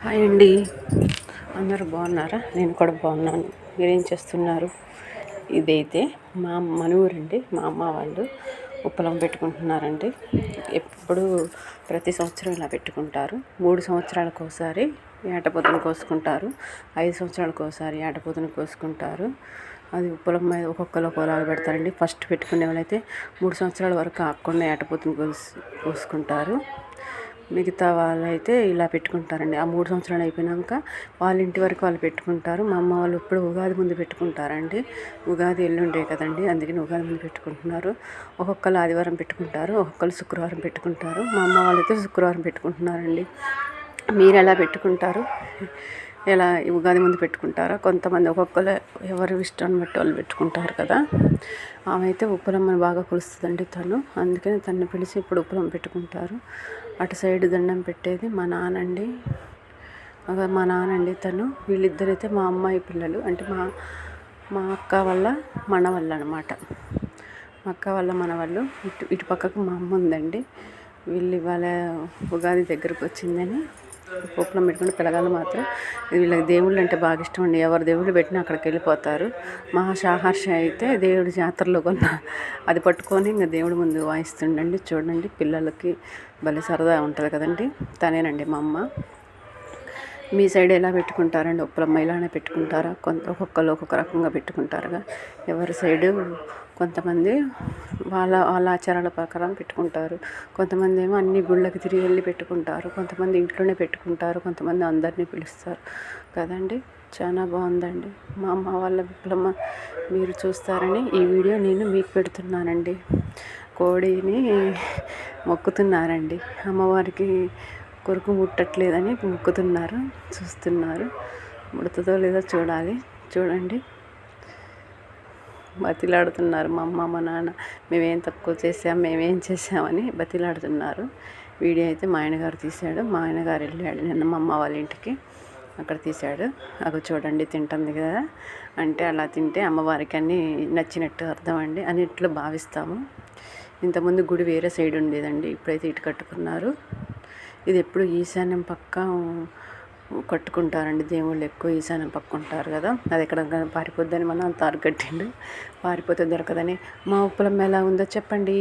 Hi అండి. అందరూ బాగున్నారా? నేను కూడా బాగున్నాను. మీరేం చేస్తున్నారు? ఇదైతే మా మనూరండి. మా అమ్మ వాళ్ళు ఉప్పలం పెట్టుకుంటున్నారండి. ఎప్పుడు ప్రతి సంవత్సరం ఇలా పెట్టుకుంటారు. 3 సంవత్సరాలకు ఒకసారి ఏటపోతును కోసుకుంటారు. 5 సంవత్సరాలకు ఒకసారి ఏటపోతును కోసుకుంటారు. అది ఉప్పలం మీద ఒక్కొక్కరు ఒక్కోలాగా పెడతారండి. ఫస్ట్ పెట్టుకునే వాళ్ళైతే 3 సంవత్సరాల వరకు ఆగకుండా ఏటపోతును కోసుకుంటారు. మిగతా వాళ్ళైతే ఇలా పెట్టుకుంటారండి. ఆ 3 సంవత్సరాలు అయిపోయినాక వాళ్ళ ఇంటి వరకు వాళ్ళు పెట్టుకుంటారు. మా అమ్మ వాళ్ళు ఇప్పుడు ఉగాది ముందు పెట్టుకుంటారండి. ఉగాది ఎల్లుండే కదండి, అందుకని ఉగాది ముందు పెట్టుకుంటున్నారు. ఒక్కొక్కరు ఆదివారం పెట్టుకుంటారు, ఒక్కొక్కరు శుక్రవారం పెట్టుకుంటారు. మా అమ్మ వాళ్ళైతే శుక్రవారం పెట్టుకుంటున్నారండి. మీరు ఎలా పెట్టుకుంటారు? ఎలా ఉగాది ముందు పెట్టుకుంటారా? కొంతమంది ఒక్కొక్కరు ఎవరు ఇష్టాన్ని బట్టి వాళ్ళు పెట్టుకుంటారు కదా. ఆమె అయితే ఉప్పలమ్మని బాగా కొలుస్తుందండి తను, అందుకని తను పిలిచి ఇప్పుడు ఉప్పలం పెట్టుకుంటారు. అటు సైడ్ దండం పెట్టేది మా నాన్నండి. తను. వీళ్ళిద్దరైతే మా అమ్మాయి పిల్లలు, అంటే మా అక్క వాళ్ళ మనవళ్ళు అనమాట. మా అక్క వాళ్ళ మనవాళ్ళు. ఇటు పక్కకు మా అమ్మ ఉందండి. వీళ్ళు ఇవాళ ఉగాది దగ్గరకు వచ్చిందని ఉప్పలం పెట్టుకుంటే పిల్లగాళ్ళు మాత్రం వీళ్ళకి దేవుళ్ళు అంటే బాగా ఇష్టం అండి. ఎవరు దేవుళ్ళు పెట్టినా అక్కడికి వెళ్ళిపోతారు. మా షాహర్ష అయితే దేవుడి జాతరలో కొన్న అది పట్టుకొని ఇంకా దేవుడి ముందు వాయిస్తుండండి. చూడండి, పిల్లలకి భలే సరదా ఉంటుంది కదండి. తనేనండి మా అమ్మ. మీ సైడ్ ఎలా పెట్టుకుంటారండి? ఉప్పలమ్మ ఇలానే పెట్టుకుంటారా? ఒక్కొక్కరు ఒక్కొక్క రకంగా పెట్టుకుంటారుగా. ఎవరి సైడు కొంతమంది వాళ్ళ ఆచారాల ప్రకారం పెట్టుకుంటారు. కొంతమంది ఏమో అన్ని గుళ్ళకి తిరిగి వెళ్ళి పెట్టుకుంటారు. కొంతమంది ఇంట్లోనే పెట్టుకుంటారు. కొంతమంది అందరినీ పిలుస్తారు కదండి. చాలా బాగుందండి. మా అమ్మ వాళ్ళ ఉప్పలమ్మ మీరు చూస్తారని ఈ వీడియో నేను మీకు పెడుతున్నానండి. కోడిని మొక్కుతున్నారండి. అమ్మవారికి కొరుకు ముట్టట్లేదని మొక్కుతున్నారు. చూస్తున్నారు, ముడుతుందో లేదో చూడాలి. చూడండి, బతిలాడుతున్నారు మా అమ్మ మా నాన్న. మేమేం తక్కువ చేసాం, మేమేం చేసామని బతిలాడుతున్నారు. వీడియో అయితే మా ఆయనగారు తీశాడు. మా ఆయనగారు వెళ్ళాడు నిన్న మా అమ్మ వాళ్ళ ఇంటికి, అక్కడ తీశాడు. అవి చూడండి, తింటుంది కదా. అంటే అలా తింటే అమ్మవారికి అన్నీ నచ్చినట్టు అర్థం అండి, అన్నిట్లో భావిస్తాము. ఇంతకుముందు గుడి వేరే సైడ్ ఉండేదండి, ఇప్పుడైతే ఇటు కట్టుకున్నారు. ఇది ఎప్పుడు ఈశాన్యం పక్క కట్టుకుంటారండి. దేవుళ్ళు ఎక్కువ ఈశాన్యం పక్క ఉంటారు కదా. అది ఎక్కడ పారిపోద్దని మనం అంత అరగట్టిండు, పారిపోతే దొరకదని. మా ఉప్పలమ్మ ఎలా ఉందో చెప్పండి.